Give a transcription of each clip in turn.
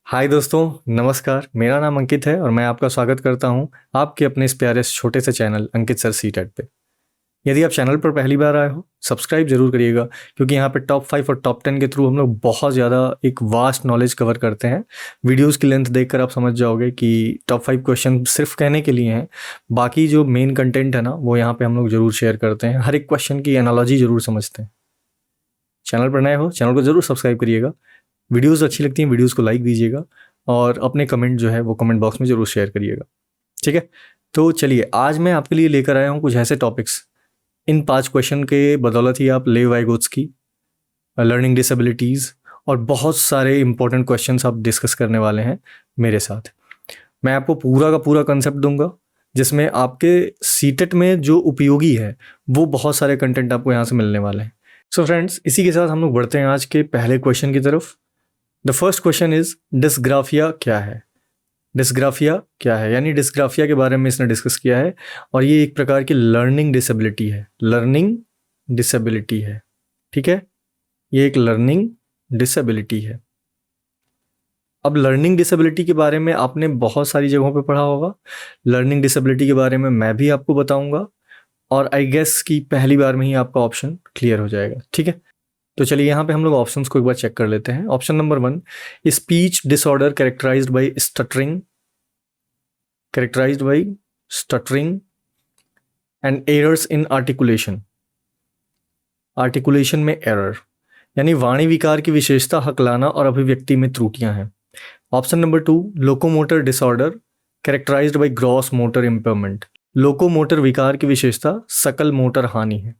हाय दोस्तों, नमस्कार। मेरा नाम अंकित है और मैं आपका स्वागत करता हूं आपके अपने इस प्यारे से छोटे से चैनल अंकित सर सीटेट पे। यदि आप चैनल पर पहली बार आए हो, सब्सक्राइब जरूर करिएगा, क्योंकि यहाँ पे टॉप 5 और टॉप 10 के थ्रू हम लोग बहुत ज़्यादा एक वास्ट नॉलेज कवर करते हैं। वीडियोस की लेंथ देखकर आप समझ जाओगे कि टॉप 5 क्वेश्चन सिर्फ कहने के लिए हैं, बाकी जो मेन कंटेंट है ना वो यहाँ पे हम लोग जरूर शेयर करते हैं। हर एक क्वेश्चन की एनालॉजी जरूर समझते हैं। चैनल पर नए हो, चैनल को जरूर सब्सक्राइब करिएगा। वीडियोस अच्छी लगती हैं, वीडियोस को लाइक दीजिएगा और अपने कमेंट जो है वो कमेंट बॉक्स में ज़रूर शेयर करिएगा। ठीक है, तो चलिए आज मैं आपके लिए लेकर आया हूँ कुछ ऐसे टॉपिक्स। इन 5 क्वेश्चन के बदौलत ही आप लेव वाइगोत्स्की, लर्निंग डिसेबिलिटीज़ और बहुत सारे इंपॉर्टेंट क्वेश्चंस आप डिस्कस करने वाले हैं मेरे साथ। मैं आपको पूरा का पूरा कंसेप्ट दूंगा, जिसमें आपके सीटेट में जो उपयोगी है वो बहुत सारे कंटेंट आपको यहाँ से मिलने वाले हैं। सो फ्रेंड्स, इसी के साथ हम लोग बढ़ते हैं आज के पहले क्वेश्चन की तरफ। The first question is dysgraphia क्या है। डिस्ग्राफिया क्या है, यानी डिस्ग्राफिया के बारे में इसने डिस्कस किया है और ये एक प्रकार की लर्निंग डिसेबिलिटी है। लर्निंग डिसेबिलिटी है, ठीक है, ये एक लर्निंग डिसेबिलिटी है। अब लर्निंग डिसेबिलिटी के बारे में आपने बहुत सारी जगहों पे पढ़ा होगा। लर्निंग डिसेबिलिटी के बारे में मैं भी आपको बताऊंगा और आई गेस कि पहली बार में ही आपका ऑप्शन क्लियर हो जाएगा। ठीक है, तो चलिए यहाँ पे हम लोग ऑप्शंस को एक बार चेक कर लेते हैं। Option number 1, speech disorder characterized by stuttering and errors in articulation. Articulation में एरर, यानी वाणी विकार की विशेषता हकलाना और अभिव्यक्ति में त्रुटियां हैं। Option number 2, locomotor disorder characterized by gross motor impairment. Locomotor विकार की विशेषता सकल मोटर हानि है।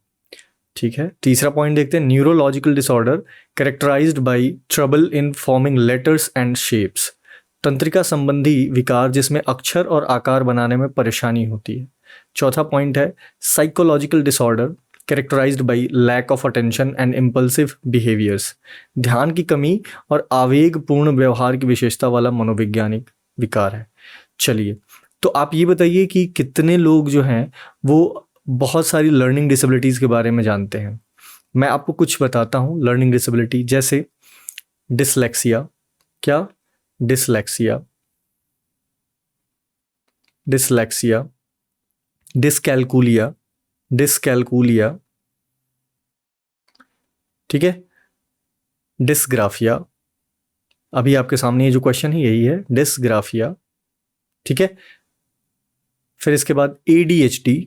ठीक है, तीसरा पॉइंट देखते हैं, neurological disorder characterized by trouble in forming letters and shapes. तंत्रिका संबंधी विकार जिसमें अक्षर और आकार बनाने में परेशानी होती है। चौथा पॉइंट है, psychological disorder characterized by lack of attention and impulsive behaviours. ध्यान की कमी और आवेगपूर्ण व्यवहार की विशेषता वाला मनोवैज्ञानिक विकार है। चलिए, तो आप ये बताइए कि कितने लोग जो हैं वो बहुत सारी लर्निंग डिसेबिलिटीज़ के बारे में जानते हैं। मैं आपको कुछ बताता हूँ लर्निंग डिसेबिलिटी, जैसे डिसलेक्सिया। क्या? डिसलेक्सिया, डिसलेक्सिया, डिसकैलकुलिया, डिसकैलकुलिया, ठीक है, डिसग्राफिया। अभी आपके सामने ये जो क्वेश्चन है यही है, डिसग्राफिया। ठीक है, फिर इसके बाद ADHD,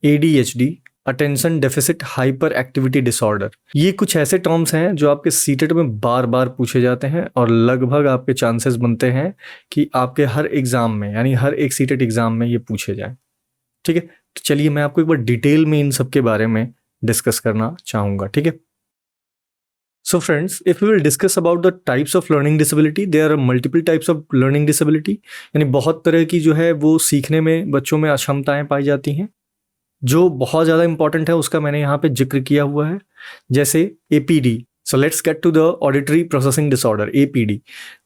ADHD attention deficit hyperactivity disorder. ये कुछ ऐसे टर्म्स हैं जो आपके सीटेट में बार बार पूछे जाते हैं और लगभग आपके चांसेस बनते हैं कि आपके हर एग्जाम में, यानी हर एक सीटेट एग्जाम में ये पूछे जाएं। ठीक है, तो चलिए मैं आपको एक बार डिटेल में इन सब के बारे में डिस्कस करना चाहूँगा। ठीक है, so friends, if we will discuss about the types of learning disability, there are multiple types of learning disability. यानी बहुत तरह की जो है वो सीखने में बच्चों में अक्षमताएं पाई जाती हैं। जो बहुत ज़्यादा इंपॉर्टेंट है उसका मैंने यहाँ पे जिक्र किया हुआ है, जैसे APD। So let's get to the auditory processing disorder, APD।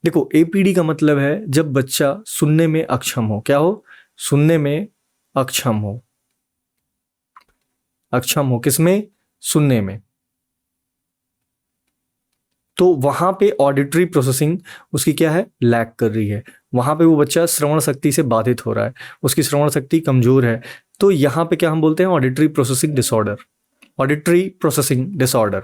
देखो, APD का मतलब है जब बच्चा सुनने में अक्षम हो। क्या हो? सुनने में अक्षम हो। अक्षम हो किसमें? सुनने में। तो वहाँ पे ऑडिटरी प्रोसेसिंग उसकी क्या है? लैक कर रही है। वहाँ पे वो बच्चा श्रवण शक्ति से बाधित हो रहा है, उसकी श्रवण शक्ति कमज़ोर है। तो यहाँ पे क्या हम बोलते हैं? Auditory processing disorder, auditory processing disorder.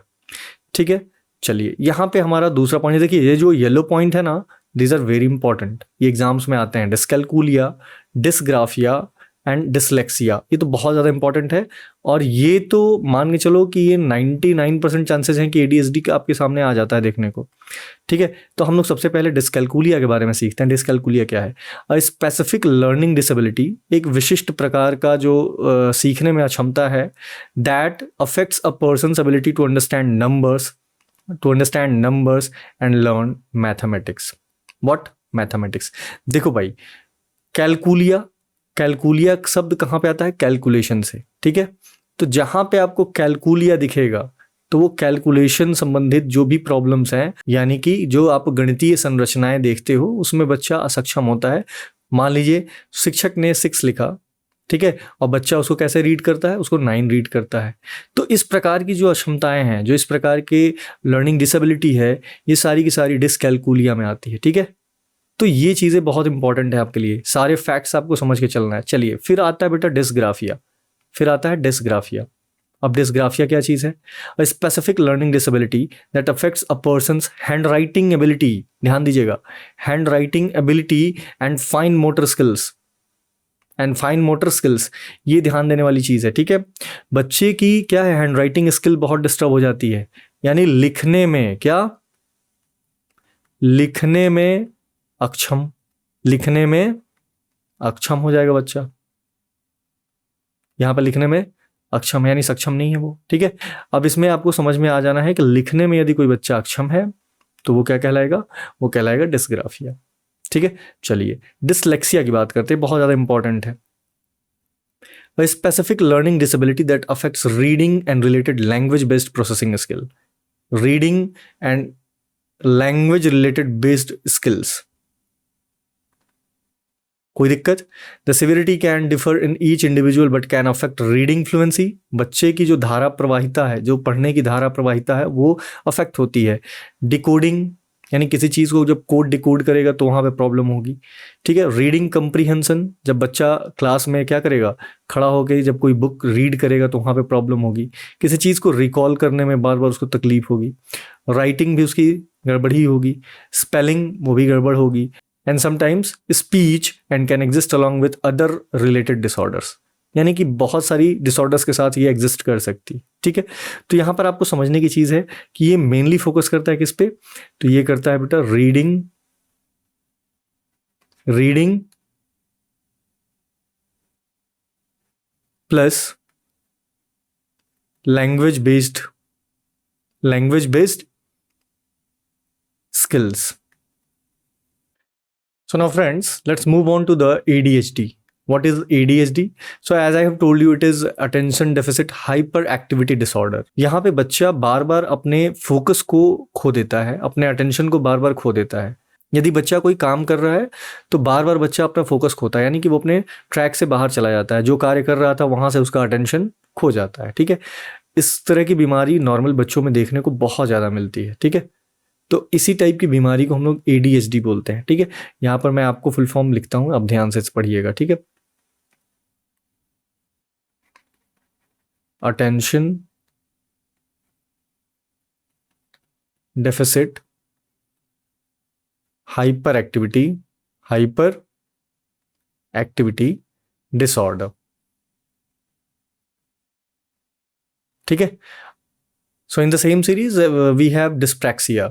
ठीक है, चलिए यहाँ पे हमारा दूसरा पॉइंट देखिए, ये जो येलो पॉइंट है ना, दीज आर वेरी इंपॉर्टेंट, ये एग्जाम्स में आते हैं। डिस्कैलकुलिया, डिसग्राफिया एंड डिसलेक्सिया, ये तो बहुत ज़्यादा इंपॉर्टेंट है और ये तो मान के चलो कि ये 99% चांसेस हैं कि ADHD का आपके सामने आ जाता है देखने को। ठीक है, तो हम लोग सबसे पहले डिस्कैलकुलिया के बारे में सीखते हैं। डिस्कैलकुलिया क्या है? अ स्पेसिफिक लर्निंग डिसेबिलिटी, एक विशिष्ट प्रकार का जो सीखने में अक्षमता है, that affects a person's ability to understand numbers and learn mathematics. What? Mathematics. देखो भाई, कैलकुलिया शब्द कहाँ पे आता है? कैलकुलेशन से। ठीक है, तो जहाँ पे आपको कैलकुलिया दिखेगा तो वो कैलकुलेशन संबंधित जो भी प्रॉब्लम्स हैं, यानी कि जो आप गणितीय संरचनाएं देखते हो उसमें बच्चा असक्षम होता है। मान लीजिए शिक्षक ने 6 लिखा ठीक है, और बच्चा उसको कैसे रीड करता है, उसको 9 रीड करता है। तो इस प्रकार की जो अक्षमताएं हैं, जो इस प्रकार के लर्निंग डिसेबिलिटी है, ये सारी की सारी डिसकैलकुलिया में आती है। ठीक है, तो ये चीज़ें बहुत इंपॉर्टेंट है आपके लिए, सारे फैक्ट्स आपको समझ के चलना है। चलिए, फिर आता है बेटा डिस्ग्राफिया, फिर आता है डिस्ग्राफिया। अब डिस्ग्राफिया क्या चीज़ है? A specific learning disability that affects a persons hand writing ability, ध्यान दीजिएगा, hand writing ability and fine motor skills, and fine motor skills, ये ध्यान देने वाली चीज़ है। ठीक है, बच्चे की क्या है, हैंड राइटिंग स्किल बहुत डिस्टर्ब हो जाती है, यानी लिखने में क्या, लिखने में अक्षम, लिखने में अक्षम हो जाएगा बच्चा, यहां पर लिखने में अक्षम है, यानी सक्षम नहीं है वो। ठीक है, अब इसमें आपको समझ में आ जाना है कि लिखने में यदि कोई बच्चा अक्षम है तो वो क्या कहलाएगा, वो कहलाएगा डिस्ग्राफिया। ठीक है, चलिए डिसलेक्सिया की बात करते हैं, बहुत ज़्यादा इंपॉर्टेंट है। A specific learning disability that affects reading and related language based processing skill, reading and language related based skills, कोई दिक्कत? The severity can differ in each individual but can affect reading fluency, बच्चे की जो धारा प्रवाहिता है, जो पढ़ने की धारा प्रवाहिता है, वो अफेक्ट होती है। डिकोडिंग, यानी किसी चीज़ को जब कोड डिकोड करेगा तो वहाँ पे प्रॉब्लम होगी। ठीक है, रीडिंग कंप्रीहेंशन, जब बच्चा क्लास में क्या करेगा, खड़ा होकर जब कोई बुक रीड करेगा तो वहाँ पे प्रॉब्लम होगी। किसी चीज़ को रिकॉल करने में बार बार उसको तकलीफ होगी। राइटिंग भी उसकी गड़बड़ी होगी, स्पेलिंग वो भी गड़बड़ होगी, and sometimes speech and can exist along with other related disorders, यानी कि बहुत सारी डिसऑर्डर्स के साथ ये एग्जिस्ट कर सकती। ठीक है, तो यहाँ पर आपको समझने की चीज़ है कि ये मेनली फोकस करता है किस पे, तो ये करता है बेटा reading, reading plus language based skills. So now friends, let's move on to the ADHD. What is ADHD? So as I have told you, it is attention deficit hyperactivity disorder. यहाँ पे बच्चा बार बार अपने फोकस को खो देता है, अपने attention को बार बार खो देता है। यदि बच्चा कोई काम कर रहा है तो बार बार बच्चा अपना फोकस खोता है, यानी कि वो अपने ट्रैक से बाहर चला जाता है, जो कार्य कर रहा था वहाँ से उसका अटेंशन खो जाता है। ठीक है, इस तरह की बीमारी नॉर्मल बच्चों में देखने को बहुत ज़्यादा मिलती है। ठीक है, तो इसी टाइप की बीमारी को हम लोग ADHD बोलते हैं। ठीक है, यहाँ पर मैं आपको फुल फॉर्म लिखता हूँ, आप ध्यान से पढ़िएगा। ठीक है, attention deficit hyperactivity disorder. ठीक है, so in the same series we have dyspraxia,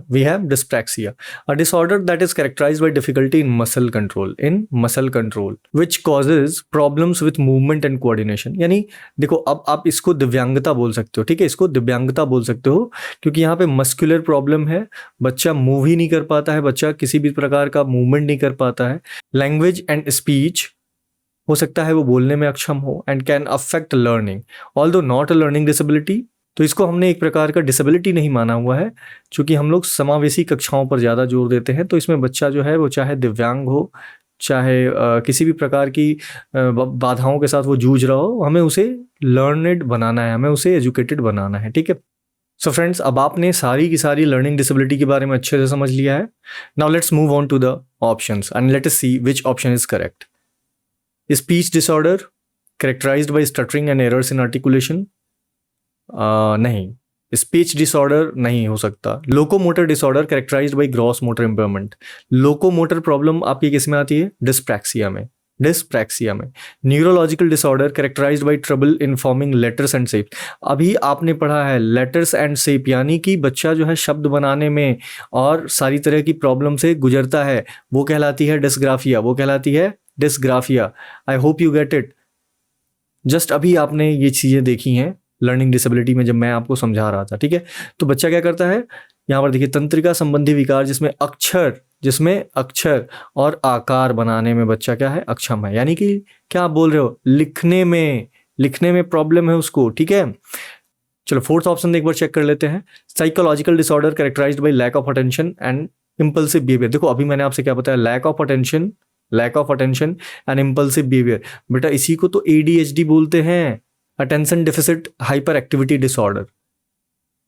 a disorder that is characterized by difficulty in muscle control which causes problems with movement and coordination। यानी देखो, अब आप इसको दिव्यांगता बोल सकते हो। ठीक है, इसको दिव्यांगता बोल सकते हो क्योंकि यहाँ पे मस्कुलर प्रॉब्लम है, बच्चा मूव ही नहीं कर पाता है, बच्चा किसी भी प्रकार का मूवमेंट नहीं कर पाता है। लैंग्वेज एंड स्पीच, हो सकता है वो बोलने में अक्षम हो, and can affect learning although not a learning disability. तो इसको हमने एक प्रकार का डिसेबिलिटी नहीं माना हुआ है, क्योंकि हम लोग समावेशी कक्षाओं पर ज़्यादा जोर देते हैं। तो इसमें बच्चा जो है वो चाहे दिव्यांग हो, चाहे किसी भी प्रकार की बाधाओं के साथ वो जूझ रहा हो, हमें उसे लर्नेड बनाना है, हमें उसे एजुकेटेड बनाना है। ठीक है, सो फ्रेंड्स, अब आपने सारी की सारी लर्निंग डिसेबिलिटी के बारे में अच्छे से समझ लिया है। Now let's move on to the options and let us see which option is correct. Speech disorder characterized by stuttering and errors in articulation, नहीं, स्पीच डिसऑर्डर नहीं हो सकता। Locomotor disorder characterized by gross motor impairment, locomotor problem आपकी किस में आती है, dyspraxia में। Neurological disorder characterized by trouble in forming letters and shape. अभी आपने पढ़ा है लेटर्स एंड शेप, यानी कि बच्चा जो है शब्द बनाने में और सारी तरह की प्रॉब्लम से गुजरता है, वो कहलाती है dysgraphia. I hope you get it. Just अभी आपने ये चीज़ें देखी हैं लर्निंग डिसेबिलिटी में जब मैं आपको समझा रहा था। ठीक है, तो बच्चा क्या करता है, यहाँ पर देखिए, तंत्रिका संबंधी विकार जिसमें अक्षर और आकार बनाने में बच्चा क्या है, अक्षम है। यानी कि क्या आप बोल रहे हो, लिखने में प्रॉब्लम है उसको। ठीक है, चलो फोर्थ ऑप्शन एक बार चेक कर लेते हैं। Psychological disorder characterized by lack of attention and impulsive behaviour. देखो, अभी मैंने आपसे क्या बताया, lack of lack of attention and impulsive behaviour. बेटा इसी को तो ADHD बोलते हैं, attention deficit hyperactivity disorder.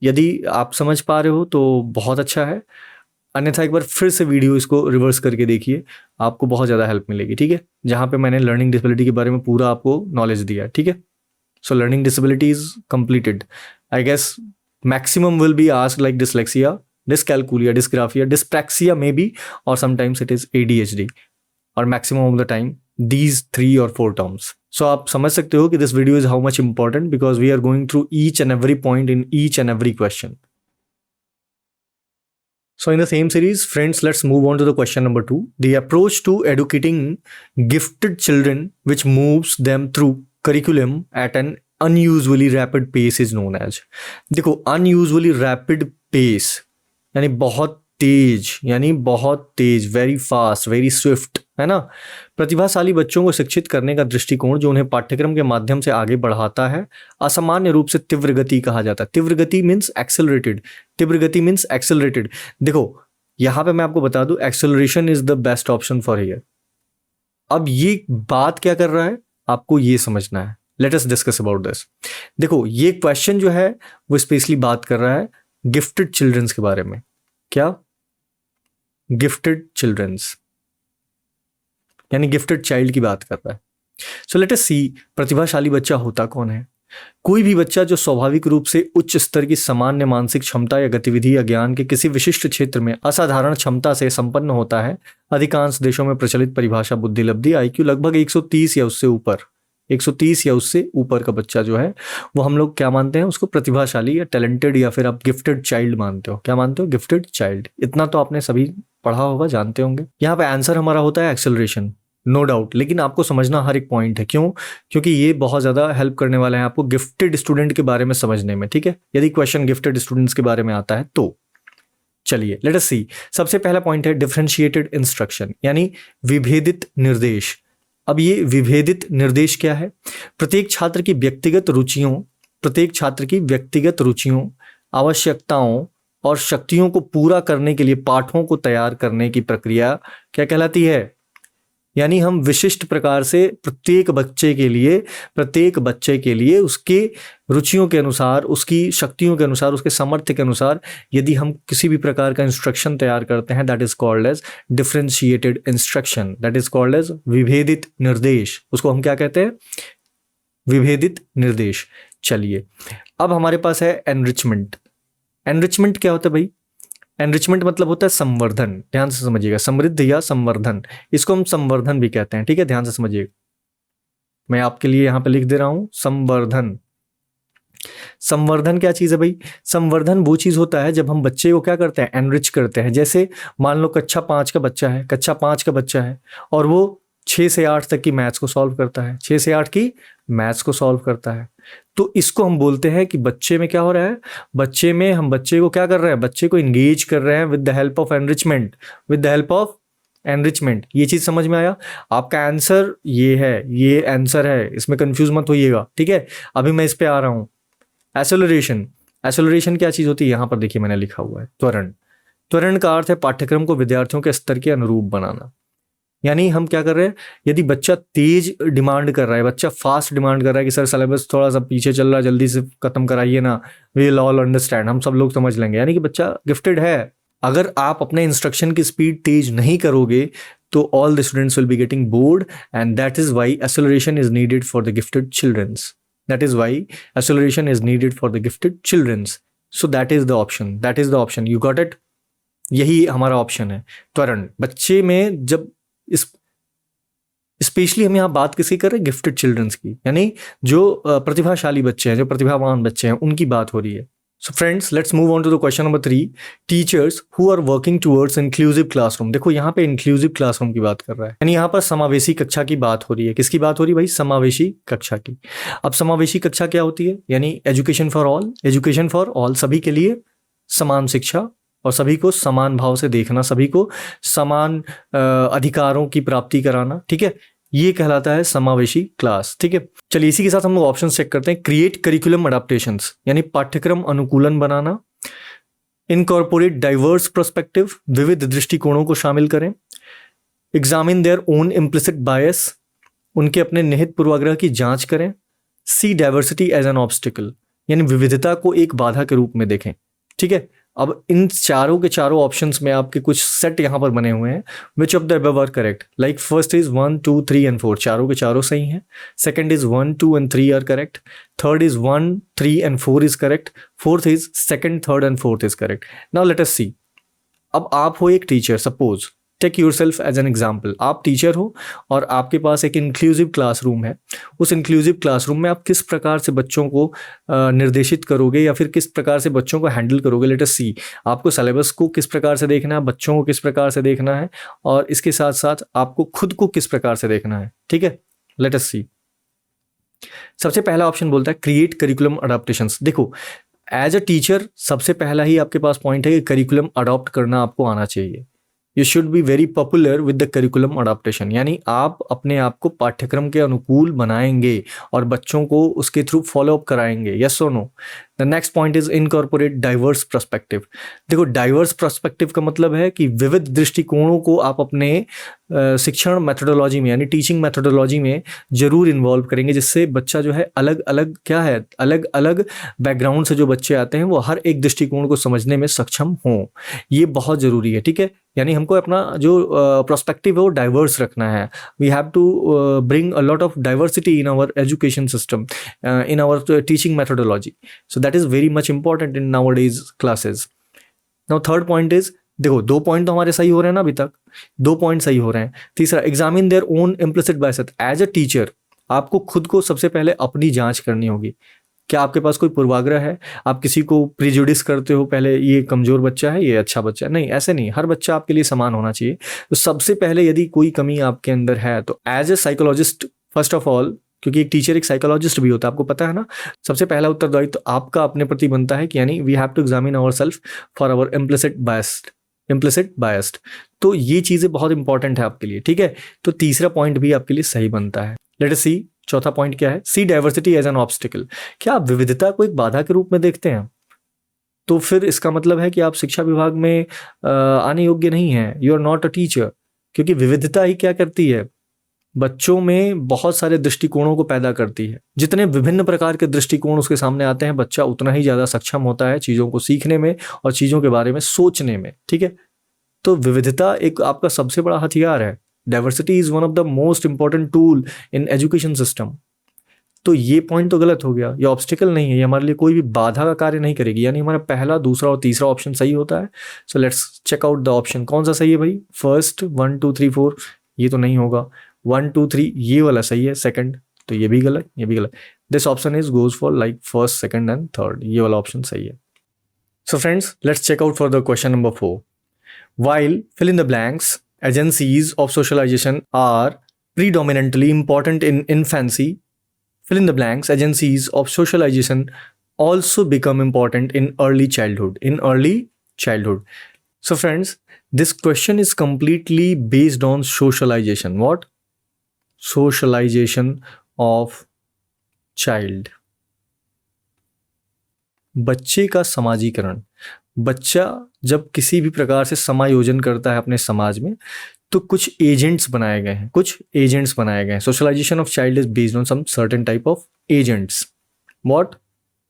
यदि आप समझ पा रहे हो तो बहुत अच्छा है, अन्यथा एक बार फिर से वीडियो इसको रिवर्स करके देखिए, आपको बहुत ज़्यादा हेल्प मिलेगी, ठीक है, जहाँ पे मैंने लर्निंग डिसेबिलिटी के बारे में पूरा आपको नॉलेज दिया है, ठीक है। So learning disability is completed. I guess maximum will be asked like dyslexia, dyscalculia, dysgraphia, dyspraxia maybe, और समटाइम्स इट इज ADHD, और maximum of the time these 3 or 4 terms. So आप समझ सकते हो कि this video is how much important because we are going through each and every point in each and every question. So in the same series, friends, let's move on to the question number 2. The approach to educating gifted children which moves them through curriculum at an unusually rapid pace is known as. देखो unusually rapid pace यानी बहुत तेज, यानी बहुत तेज, very fast, very Swift, है ना। प्रतिभाशाली बच्चों को शिक्षित करने का दृष्टिकोण जो उन्हें पाठ्यक्रम के माध्यम से आगे बढ़ाता है असामान्य रूप से तीव्र गति कहा जाता है। तीव्र गति मीन्स एक्सेलरेटेड, तीव्र गति मीन्स एक्सेलरेटेड। देखो यहां पे मैं आपको बता दूं, acceleration is the best option for here. अब ये बात क्या कर रहा है आपको ये समझना है। Let us discuss about this. देखो ये क्वेश्चन जो है वो स्पेशली बात कर रहा है गिफ्टेड चिल्ड्रंस के बारे में। क्या? गिफ्टेड चिल्ड्रंस यानी गिफ्टेड चाइल्ड की बात कर रहा है। सो लेट अस सी, प्रतिभाशाली बच्चा होता कौन है? कोई भी बच्चा जो स्वाभाविक रूप से उच्च स्तर की सामान्य मानसिक क्षमता या गतिविधि या ज्ञान के किसी विशिष्ट क्षेत्र में असाधारण क्षमता से संपन्न होता है। अधिकांश देशों में प्रचलित परिभाषा बुद्धिलब्धि IQ लगभग 130 या उससे ऊपर, 130 या उससे ऊपर का बच्चा जो है वो हम लोग क्या मानते हैं, उसको प्रतिभाशाली या टैलेंटेड या फिर आप गिफ्टेड चाइल्ड मानते हो। क्या मानते हो? Gifted child. इतना तो आपने सभी पढ़ा होगा, जानते होंगे। यहाँ पे आंसर हमारा होता है एक्सेलरेशन, नो डाउट। लेकिन आपको समझना हर एक पॉइंट है। क्यों? क्योंकि ये बहुत ज़्यादा हेल्प करने वाला है आपको गिफ्टेड स्टूडेंट के बारे में समझने में, ठीक है। यदि क्वेश्चन गिफ्टेड स्टूडेंट्स के बारे में आता है तो चलिए लेट अस सी। सबसे पहला पॉइंट है डिफरेंशिएटेड इंस्ट्रक्शन यानी विभेदित निर्देश। अब ये विभेदित निर्देश क्या है? प्रत्येक छात्र की व्यक्तिगत रुचियों, आवश्यकताओं और शक्तियों को पूरा करने के लिए पाठों को तैयार करने की प्रक्रिया क्या कहलाती है? यानी हम विशिष्ट प्रकार से प्रत्येक बच्चे के लिए उसके रुचियों के अनुसार, उसकी शक्तियों के अनुसार, उसके सामर्थ्य के अनुसार यदि हम किसी भी प्रकार का इंस्ट्रक्शन तैयार करते हैं, that is called as differentiated instruction, that is called as विभेदित निर्देश। उसको हम क्या कहते हैं? विभेदित निर्देश। चलिए अब हमारे पास है एनरिचमेंट। एनरिचमेंट क्या होता है भाई? एनरिचमेंट मतलब होता है संवर्धन। ध्यान से समझिएगा, समृद्ध या संवर्धन, इसको हम संवर्धन भी कहते हैं, ठीक है। ध्यान से समझिएगा, मैं आपके लिए यहां पे लिख दे रहा हूं संवर्धन। संवर्धन क्या चीज है भाई? संवर्धन वो चीज होता है जब हम बच्चे को क्या करते हैं, एनरिच करते हैं। जैसे मान लो कक्षा 5 का बच्चा है और वो 6 से 8 तक की मैथ्स को सॉल्व करता है, 6 से 8 की मैथ्स को सॉल्व करता है, तो इसको हम बोलते हैं कि बच्चे में क्या हो रहा है, बच्चे में हम बच्चे को क्या कर रहे हैं, बच्चे को इंगेज कर रहे हैं with the help of enrichment, with the help of enrichment. ये चीज समझ में आया? आपका आंसर ये है, ये आंसर है, इसमें कंफ्यूज मत होइएगा, ठीक है। अभी मैं इस पे आ रहा हूं। एसेलरेशन, एसेलरेशन क्या चीज होती है? यहां पर देखिए मैंने लिखा हुआ है त्वरण। त्वरण का अर्थ है पाठ्यक्रम को विद्यार्थियों के स्तर के अनुरूप बनाना। यानी हम क्या कर रहे हैं, यदि बच्चा तेज डिमांड कर रहा है, बच्चा फास्ट डिमांड कर रहा है कि सर सिलेबस थोड़ा सा पीछे चल रहा है, जल्दी से खत्म कराइए ना, वी विल ऑल अंडरस्टैंड, हम सब लोग समझ लेंगे, यानी कि बच्चा गिफ्टेड है। अगर आप अपने इंस्ट्रक्शन की स्पीड तेज नहीं करोगे तो all the students will be getting bored, and that is why acceleration is needed for the gifted childrens. That is why acceleration is needed for the gifted childrens. So that is the option, that is the option, you got it. यही हमारा option है, त्वरण। बच्चे में जब specially हम यहाँ बात किसकी कर रहे हैं, गिफ्टेड चिल्ड्रंस की, यानी जो प्रतिभाशाली बच्चे हैं, जो प्रतिभावान बच्चे हैं, उनकी बात हो रही है। So friends, let's move on to the question number 3। Teachers who are working towards inclusive classroom. देखो यहाँ पे इंक्लूसिव क्लासरूम की बात कर रहा है, यानी यहाँ पर समावेशी कक्षा की बात हो रही है। किसकी बात हो रही है भाई? समावेशी कक्षा की। अब समावेशी कक्षा क्या होती है? यानी education for all, education for all, सभी के लिए समान शिक्षा और सभी को समान भाव से देखना, सभी को समान अधिकारों की प्राप्ति कराना, ठीक है। ये कहलाता है समावेशी क्लास, ठीक है। चलिए इसी के साथ हम लोग ऑप्शन चेक करते हैं। क्रिएट करिकुलम अडेप्टेशंस यानी पाठ्यक्रम अनुकूलन बनाना। इनकॉर्पोरेट डाइवर्स पर्सपेक्टिव, विविध दृष्टिकोणों को शामिल करें। एग्जामिन देयर ओन इम्प्लिसिट बायस, उनके अपने निहित पूर्वाग्रह की जांच करें। सी डाइवर्सिटी एज एन ऑब्स्टिकल, यानी विविधता को एक बाधा के रूप में देखें। ठीक है, अब इन चारों के चारों ऑप्शंस में आपके कुछ सेट यहाँ पर बने हुए हैं। Which of the above are correct? Like first is 1 2 3 and 4, चारों के चारों सही हैं। Second is 1 2 and 3 are correct. Third is 1 3 and 4 is correct. Fourth is second third and fourth is correct. Now let us see. अब आप हो एक teacher, suppose take yourself as an example. आप टीचर हो और आपके पास एक inclusive classroom है। उस इंक्लूसिव क्लासरूम में आप किस प्रकार से बच्चों को निर्देशित करोगे या फिर किस प्रकार से बच्चों को हैंडल करोगे? लेट अस सी। आपको सिलेबस को किस प्रकार से देखना है, बच्चों को किस प्रकार से देखना है, और इसके साथ साथ आपको खुद को किस प्रकार से देखना है। ठीक है, लेट अस सी। सबसे पहला ऑप्शन बोलता है क्रिएट करिकुलम अडॉप्टेशंस। देखो, एज अ टीचर सबसे पहला ही आपके पास पॉइंट है कि करिकुलम अडॉप्ट करना आपको आना चाहिए। You should be very popular with the curriculum adaptation, यानी आप अपने आप को पाठ्यक्रम के अनुकूल बनाएंगे और बच्चों को उसके थ्रू फॉलो अप कराएंगे। यस और no? The next point is incorporate diverse perspective. देखो, डाइवर्स पर्सपेक्टिव का मतलब है कि विविध दृष्टिकोणों को आप अपने शिक्षण मेथोडोलॉजी में, यानी टीचिंग मेथोडोलॉजी में जरूर इन्वॉल्व करेंगे, जिससे बच्चा जो है अलग अलग क्या है, अलग अलग बैकग्राउंड से जो बच्चे आते हैं वो हर एक दृष्टिकोण को समझने में सक्षम हों। ये बहुत ज़रूरी है। ठीक है, यानी हमको अपना जो प्रोस्पेक्टिव है वो डाइवर्स रखना है। We have to bring a lot of diversity in our education system, in our teaching methodology. So that is very much important in nowadays classes. Now third point is, देखो 2 point तो हमारे सही हो रहे हैं ना, अभी तक 2 पॉइंट सही हो रहे हैं। तीसरा, examine their own implicit bias. As a teacher आपको खुद को सबसे पहले अपनी जांच करनी होगी। क्या आपके पास कोई पूर्वाग्रह है? आप किसी को प्रिजुडिस करते हो पहले, ये कमजोर बच्चा है, ये अच्छा बच्चा है? नहीं, ऐसे नहीं। हर बच्चा आपके लिए समान होना चाहिए। तो सबसे पहले यदि कोई कमी आपके अंदर है तो as a psychologist first of all, क्योंकि एक टीचर एक साइकोलॉजिस्ट भी होता है, आपको पता है ना, सबसे पहला उत्तरदायित्व तो आपका अपने प्रति बनता है कि यानी we have to examine our self for our implicit biased. तो ये चीज़ें बहुत इंपॉर्टेंट है आपके लिए। ठीक है, तो तीसरा पॉइंट भी आपके लिए सही बनता है। लेट अस सी, चौथा पॉइंट क्या है? सी डाइवर्सिटी एज एन ऑब्स्टिकल। क्या आप विविधता को एक बाधा के रूप में देखते हैं? तो फिर इसका मतलब है कि आप शिक्षा विभाग में आने योग्य नहीं है। You are not a teacher. क्योंकि विविधता ही क्या करती है? बच्चों में बहुत सारे दृष्टिकोणों को पैदा करती है। जितने विभिन्न प्रकार के दृष्टिकोण उसके सामने आते हैं, बच्चा उतना ही ज़्यादा सक्षम होता है चीज़ों को सीखने में और चीज़ों के बारे में सोचने में। ठीक है, तो विविधता एक आपका सबसे बड़ा हथियार है। Diversity is one of the most important tool in education system. तो ये पॉइंट तो गलत हो गया, ये ऑब्स्टिकल नहीं है, ये हमारे लिए कोई भी बाधा का कार्य नहीं करेगी। यानी हमारा पहला, दूसरा और तीसरा ऑप्शन सही होता है। So let's check out the option. कौन सा सही है भाई? फर्स्ट 1 2 3 4 ये तो नहीं होगा। 1 2 3 ये वाला सही है। सेकंड तो ये भी गलत, ये भी गलत। This option is goes for like first, second and third. ये वाला ऑप्शन सही है। So friends, let's check out for the question number 4. While fill in the blanks, agencies of socialization are predominantly important in infancy. Fill in the blanks, agencies of socialization also become important in early childhood. In early childhood. So friends, this question is completely based on socialization. What? Socialization of child. बच्चे का समाजीकरण। बच्चा जब किसी भी प्रकार से समायोजन करता है अपने समाज में, तो कुछ एजेंट्स बनाए गए हैं। Socialisation of child is based on some certain type of agents. What?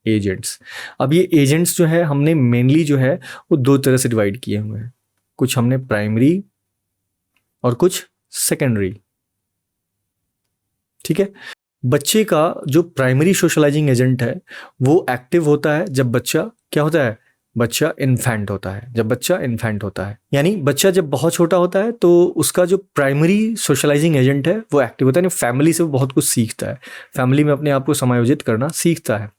Agents. अब ये एजेंट्स जो है हमने मेनली जो है वो 2 तरह से डिवाइड किए हुए हैं। कुछ हमने प्राइमरी और कुछ सेकेंडरी। ठीक है, बच्चे का जो प्राइमरी सोशलाइजिंग एजेंट है वो एक्टिव होता है जब बच्चा क्या होता है? बच्चा इन्फेंट होता है। जब बच्चा इन्फेंट होता है, यानी बच्चा जब बहुत छोटा होता है तो उसका जो प्राइमरी सोशलाइजिंग एजेंट है वो एक्टिव होता है। यानी फैमिली से वो बहुत कुछ सीखता है, फैमिली में अपने आप को समायोजित करना सीखता है।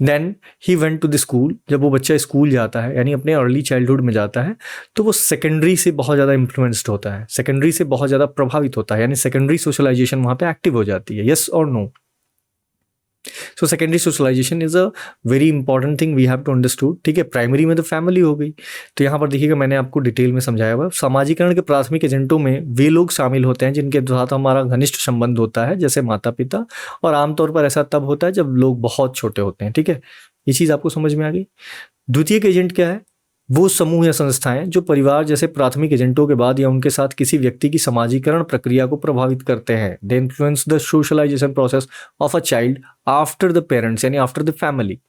Then he went to the school. जब वो बच्चा स्कूल जाता है, यानी अपने अर्ली चाइल्डहुड में जाता है, तो वो सेकेंडरी से बहुत ज़्यादा इन्फ्लुएंस्ड होता है, सेकेंडरी से बहुत ज़्यादा प्रभावित होता है। यानी सेकेंडरी सोशलाइजेशन वहाँ पे एक्टिव हो जाती है। यस और no? So secondary socialisation is a very important thing we have to understood. ठीक है, प्राइमरी में तो फैमिली हो गई। तो यहाँ पर देखिएगा, मैंने आपको डिटेल में समझाया हुआ। सामाजिकरण के प्राथमिक एजेंटों में वे लोग शामिल होते हैं जिनके साथ हमारा घनिष्ठ संबंध होता है, जैसे माता पिता। और आमतौर पर ऐसा तब होता है जब लोग बहुत छोटे होते हैं। ठीक है, ये चीज़ आपको समझ में आ गई। द्वितीयक एजेंट क्या है? वो समूह या संस्थाएं जो परिवार जैसे प्राथमिक एजेंटों के बाद या उनके साथ किसी व्यक्ति की समाजीकरण प्रक्रिया को प्रभावित करते हैं। They influence the socialisation process of a child after the parents, यानी आफ्टर द फैमिली।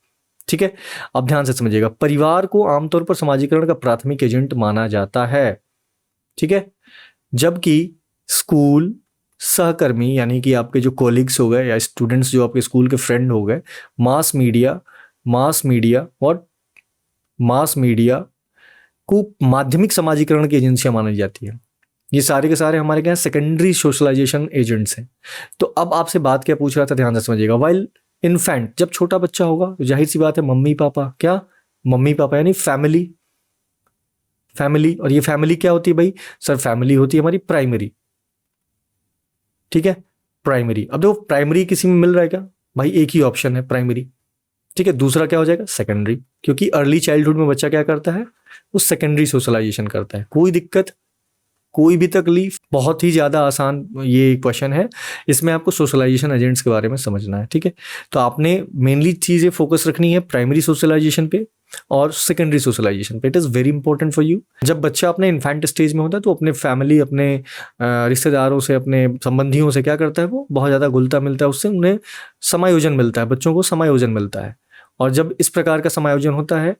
ठीक है, अब ध्यान से समझिएगा, परिवार को आमतौर पर समाजीकरण का प्राथमिक एजेंट माना जाता है। ठीक है, जबकि स्कूल सहकर्मी यानी कि आपके जो कोलिग्स हो गए या स्टूडेंट्स जो आपके स्कूल के फ्रेंड हो गए, मास मीडिया को माध्यमिक समाजीकरण की एजेंसियां मानी जाती है। ये सारे के सारे हमारे क्या सेकेंडरी सोशलाइजेशन एजेंट्स हैं। तो अब आपसे बात क्या पूछ रहा था, ध्यान से समझिएगा। वाइल इन्फेंट, जब छोटा बच्चा होगा तो जाहिर सी बात है मम्मी पापा, क्या मम्मी पापा यानी फैमिली, और ये फैमिली क्या होती है भाई सर, फैमिली होती है हमारी प्राइमरी। ठीक है, प्राइमरी। अब देखो प्राइमरी किसी में मिल रहा है क्या भाई, एक ही ऑप्शन है प्राइमरी। ठीक है, दूसरा क्या हो जाएगा सेकेंडरी, क्योंकि अर्ली चाइल्डहुड में बच्चा क्या करता है, वो सेकेंडरी सोशलाइजेशन करता है। कोई दिक्कत, कोई भी तकलीफ, बहुत ही ज़्यादा आसान ये क्वेश्चन है। इसमें आपको सोशलाइजेशन एजेंट्स के बारे में समझना है। ठीक है, तो आपने मेनली चीज़ें फोकस रखनी है प्राइमरी सोशलाइजेशन पे और सेकेंडरी सोशलाइजेशन पे। It is very important for you. जब बच्चा अपने इन्फेंट स्टेज में होता है तो अपने फैमिली, अपने रिश्तेदारों से, अपने संबंधियों से क्या करता है, वो बहुत ज़्यादा घुलता मिलता है, उससे उन्हें समायोजन मिलता है, बच्चों को समायोजन मिलता है। और जब इस प्रकार का समायोजन होता है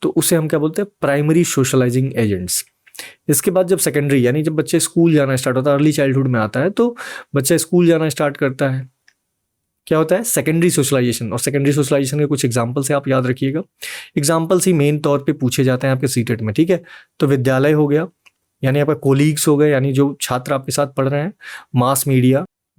तो उसे हम क्या बोलते हैं, प्राइमरी सोशलाइजिंग एजेंट्स। इसके बाद जब सेकेंडरी यानी जब बच्चे स्कूल जाना स्टार्ट होता है, अर्ली चाइल्डहुड में आता है तो बच्चा स्कूल जाना स्टार्ट करता है, क्या होता है सेकेंडरी सोशलाइजेशन। और सेकेंडरी सोशलाइजेशन के कुछ एग्जांपल से आप याद रखिएगा। एग्जांपल्स ही मेन तौर पे पूछे जाते हैं आपके सीटेट में। ठीक है, तो विद्यालय हो गया, यानी आपका कोलीग्स हो गए, यानी जो छात्र आपके साथ पढ़ रहे हैं।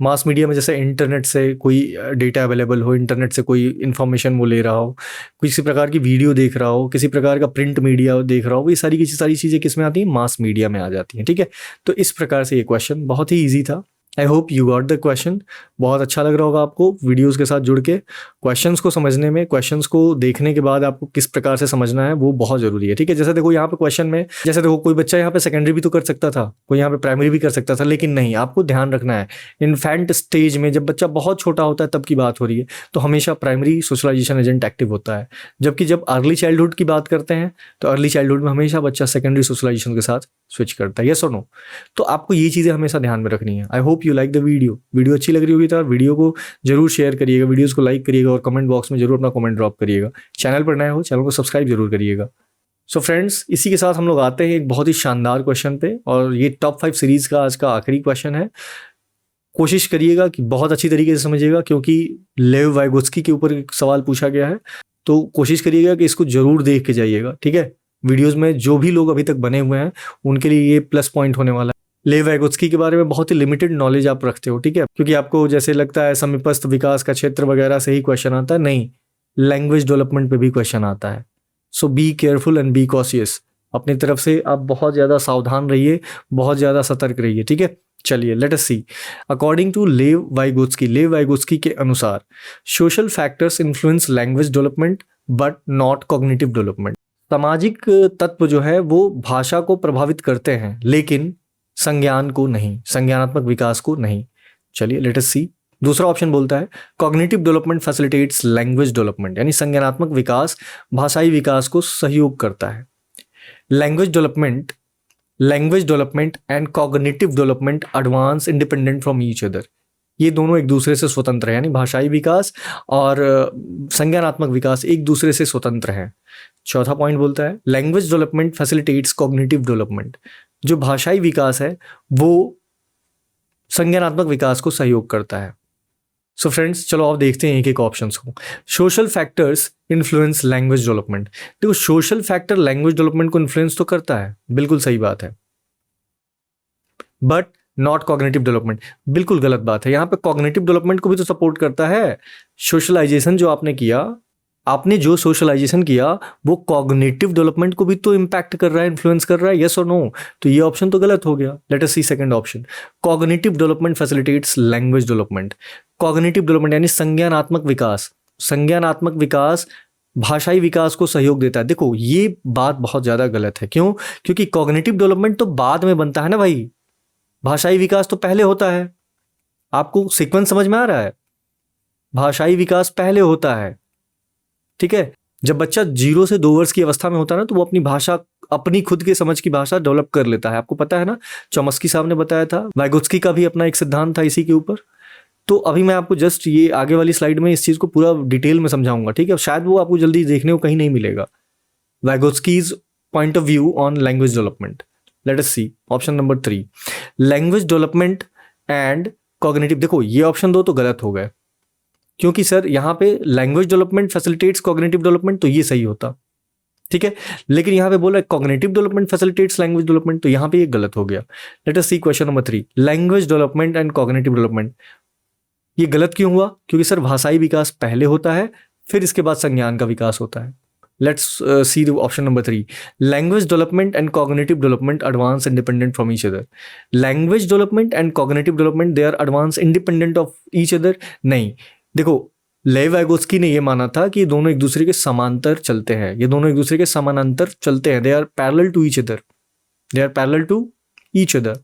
मास मीडिया में जैसे इंटरनेट से कोई डेटा अवेलेबल हो, इंटरनेट से कोई इन्फॉर्मेशन वो ले रहा हो, किसी प्रकार की वीडियो देख रहा हो, किसी प्रकार का प्रिंट मीडिया देख रहा हो, ये सारी की सारी चीज़ें किस में आती हैं, मास मीडिया में आ जाती हैं। ठीक है, तो इस प्रकार से ये क्वेश्चन बहुत ही ईजी था। I hope you got the question. बहुत अच्छा लग रहा होगा आपको वीडियोस के साथ जुड़ के। क्वेश्चंस को समझने में, क्वेश्चंस को देखने के बाद आपको किस प्रकार से समझना है वो बहुत जरूरी है। ठीक है, जैसे देखो यहाँ पे क्वेश्चन में, जैसे देखो कोई बच्चा यहाँ पे सेकेंडरी भी तो कर सकता था, कोई यहाँ पे प्राइमरी भी कर सकता था, लेकिन नहीं, आपको ध्यान रखना है इन्फेंट स्टेज में जब बच्चा बहुत छोटा होता है तब की बात हो रही है, तो हमेशा प्राइमरी सोशलाइजेशन एजेंट एक्टिव होता है। जबकि जब अर्ली चाइल्डहुड की बात करते हैं तो अर्ली चाइल्डहुड में हमेशा बच्चा सेकेंडरी सोशलाइजेशन के साथ स्विच करता है। यस और नो? तो आपको ये चीज़ें हमेशा ध्यान में रखनी है। I hope you like the video अच्छी लग रही होगी तो वीडियो को जरूर शेयर करिएगा, वीडियोस को लाइक करिएगा और कमेंट बॉक्स में जरूर अपना कमेंट ड्रॉप करिएगा। चैनल पर नए हो, चैनल को सब्सक्राइब जरूर करिएगा। सो फ्रेंड्स, इसी के साथ हम लोग आते हैं एक बहुत ही शानदार क्वेश्चन पे, और ये टॉप 5 सीरीज का आज का आखिरी क्वेश्चन है। कोशिश करिएगा कि बहुत अच्छी तरीके से समझिएगा, क्योंकि लेव वाइगोत्स्की के ऊपर एक सवाल पूछा गया है, तो कोशिश करिएगा कि इसको जरूर देख के जाइएगा। ठीक है, वीडियोस में जो भी लोग अभी तक बने हुए हैं उनके लिए ये प्लस पॉइंट होने वाला है। लेव वाइगोत्स्की के बारे में बहुत ही लिमिटेड नॉलेज आप रखते हो। ठीक है, क्योंकि आपको जैसे लगता है समीपस्थ विकास का क्षेत्र वगैरह से ही क्वेश्चन आता है, नहीं, लैंग्वेज डेवलपमेंट पे भी क्वेश्चन आता है। So be careful and be cautious. अपनी तरफ से आप बहुत ज़्यादा सावधान रहिए, बहुत ज़्यादा सतर्क रहिए। ठीक है, चलिए let us see. According to Lev Vygotsky के अनुसार social factors influence language development but not cognitive development. सामाजिक तत्व जो है वो भाषा को प्रभावित करते हैं लेकिन संज्ञान को नहीं, संज्ञानात्मक विकास को नहीं। चलिए लेट अस सी। दूसरा ऑप्शन बोलता है cognitive development facilitates language development, यानी संज्ञानात्मक विकास भाषाई विकास को सहयोग करता है। Language development and cognitive development advance independent from each other. ये दोनों एक दूसरे से स्वतंत्र है, यानी भाषाई विकास और संज्ञानात्मक विकास एक दूसरे से स्वतंत्र है। चौथा पॉइंट बोलता है language development facilitates cognitive development. जो भाषाई विकास है वो संज्ञानात्मक विकास को सहयोग करता है। सो फ्रेंड्स, चलो आप देखते हैं एक एक ऑप्शंस को। Social factors influence language development. देखो सोशल फैक्टर लैंग्वेज डेवलपमेंट को इन्फ्लुएंस तो करता है, बिल्कुल सही बात है, बट नॉट कॉग्निटिव डेवलपमेंट, बिल्कुल गलत बात है। यहाँ पे कॉग्निटिव डेवलपमेंट को भी तो सपोर्ट करता है। सोशलाइजेशन जो आपने जो सोशलाइजेशन किया वो कॉग्निटिव डेवलपमेंट को भी तो इम्पैक्ट कर रहा है, इन्फ्लुएंस कर रहा है। यस और नो? तो ये ऑप्शन तो गलत हो गया। Let us see second option, cognitive development facilitates language development. Cognitive development यानी संज्ञानात्मक विकास भाषाई विकास को सहयोग देता है। देखो ये बात बहुत ज्यादा गलत है। क्यों? क्योंकि कॉग्निटिव डेवलपमेंट तो बाद में बनता है ना भाई, भाषाई विकास तो पहले होता है। आपको सीक्वेंस समझ में आ रहा है? भाषाई विकास पहले होता है। ठीक है, जब बच्चा 0 से 2 वर्ष की अवस्था में होता है ना, तो वो अपनी भाषा, अपनी खुद के समझ की भाषा डेवलप कर लेता है। आपको पता है ना, चॉम्स्की साहब ने बताया था, वाइगोत्स्की का भी अपना एक सिद्धांत था इसी के ऊपर। तो अभी मैं आपको जस्ट ये आगे वाली स्लाइड में इस चीज़ को पूरा डिटेल में समझाऊंगा, ठीक है। शायद वो आपको जल्दी देखने को कहीं नहीं मिलेगा। Vygotsky's point of view on language development. Let us see option number 3, language development and cognitive. देखो ये ऑप्शन 2 तो गलत हो गए, क्योंकि सर यहाँ पे language development facilitates cognitive development, तो ये सही होता, ठीक है। लेकिन यहाँ पे बोला cognitive development facilitates language development, तो यहाँ पे ये गलत हो गया। Let us see question number 3, language development and cognitive development. ये गलत क्यों हुआ? क्योंकि सर भाषाई विकास पहले होता है, फिर इसके बाद संज्ञान का विकास होता है। Let's see the option number 3, language development and cognitive development advance independent from each other. Language development and cognitive development they are advance independent of each other. नहीं, देखो लेव वाइगोत्स्की ने ये माना था कि ये दोनों एक दूसरे के समांतर चलते हैं, ये दोनों एक दूसरे के समानांतर चलते हैं। They are parallel to each other, they are parallel to each other.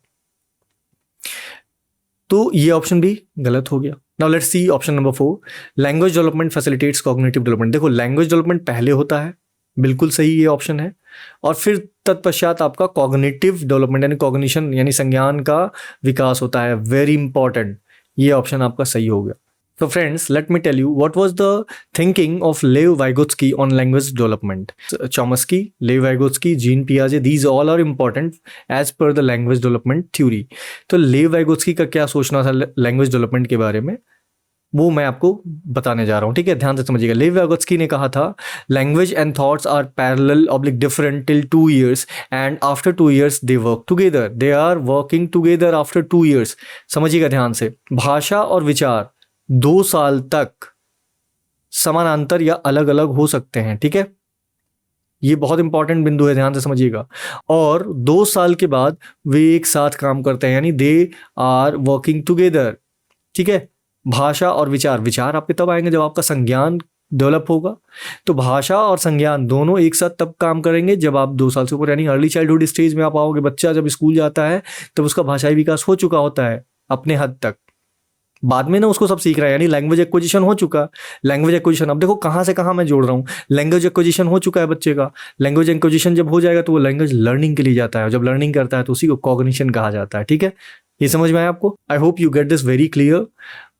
तो ये ऑप्शन भी गलत हो गया। Now let's see option number 4, language development facilitates cognitive development. देखो लैंग्वेज डेवलपमेंट पहले होता है, बिल्कुल सही ये ऑप्शन है, और फिर तत्पश्चात आपका कॉग्निटिव डेवलपमेंट यानी कॉग्निशन यानी संज्ञान का विकास होता है। वेरी इंपॉर्टेंट, ये ऑप्शन आपका सही हो गया। So friends, let me tell you what was the thinking of Lev Vygotsky on language development. Chomsky, Lev Vygotsky, Jean Piaget, these all are important as per the language development theory. तो Lev Vygotsky का क्या सोचना था language development के बारे में, वो मैं आपको बताने जा रहा हूँ, ठीक है। ध्यान से समझिएगा। लेव वाइगोत्स्की ने कहा था, language and thoughts are parallel oblique different till 2 years and after 2 years they work together. They are working together after 2 years। समझिएगा ध्यान से, भाषा और विचार 2 साल तक समानांतर या अलग अलग हो सकते हैं, ठीक है। ये बहुत इंपॉर्टेंट बिंदु है, ध्यान से समझिएगा। और 2 साल के बाद वे एक साथ काम करते हैं, यानी दे आर वर्किंग टुगेदर, ठीक है। भाषा और विचार, विचार आपके तब आएंगे जब आपका संज्ञान डेवलप होगा। तो भाषा और संज्ञान दोनों एक साथ तब काम करेंगे जब आप 2 साल से ऊपर यानी अर्ली चाइल्डहुड स्टेज में आप आओगे। बच्चा जब स्कूल जाता है तब उसका भाषाई विकास हो चुका होता है अपने हद तक, बाद में ना उसको सब सीख रहा है, यानी लैंग्वेज एक्विजिशन हो चुका। लैंग्वेज एक्विजिशन, अब देखो कहाँ से कहाँ मैं जोड़ रहा हूँ। लैंग्वेज एक्विजिशन हो चुका है बच्चे का, लैंग्वेज एक्विजिशन जब हो जाएगा तो वो लैंग्वेज लर्निंग के लिए जाता है, जब लर्निंग करता है तो उसी को कॉग्निशन कहा जाता है, ठीक है। ये समझ में आया आपको? I hope you get this very clear.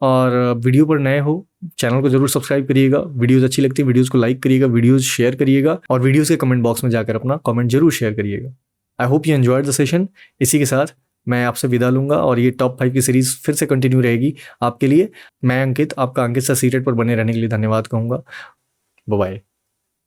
और वीडियो पर नए हो चैनल को जरूर सब्सक्राइब करिएगा, वीडियोस अच्छी लगती है वीडियोस को लाइक करिएगा, वीडियोस शेयर करिएगा, और वीडियोस के कमेंट बॉक्स में जाकर अपना कमेंट जरूर शेयर करिएगा। I hope you enjoyed the session. इसी के साथ मैं आपसे विदा लूंगा और ये टॉप 5 की सीरीज फिर से कंटिन्यू रहेगी आपके लिए। मैं अंकित, आपका अंकित सर सीटेट पर बने रहने के लिए धन्यवाद कहूँगा। Bye bye.